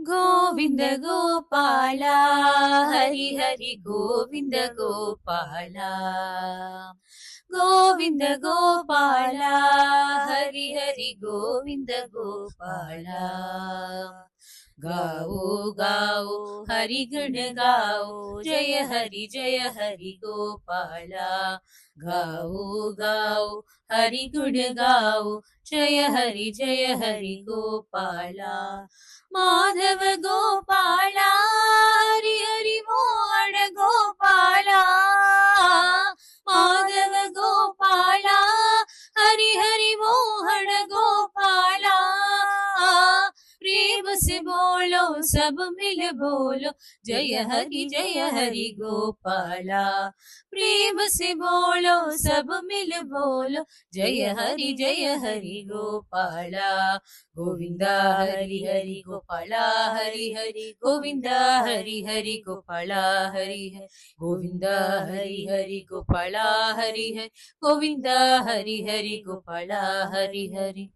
गोविन्द गोपाल हरि हरि गोविन्द गोपाल गोविन्द गोपाल हरि हरि गोविन्द गोपाल गाओ गाओ हरि गुण गाओ जय हरि गोपाल गाओ गाओ हरि गुण गाओ जय हरि गोपाल माधव गोपाल हरि हरि मोहन गोपाल माधव गोपाल हरि हरि मोहन गोपाल प्रेम से बोलो सब मिल बोलो जय हरि गोपाला प्रेम से बोलो सब मिल बोलो जय हरि गोपाला गोविंदा हरि हरि गोपाला हरि हरि गोविंदा हरि हरि गोपाला हरि हरि गोविंदा हरि हरि गोपाला हरि हरि गोविंदा हरि हरि गोपाला हरि हरि।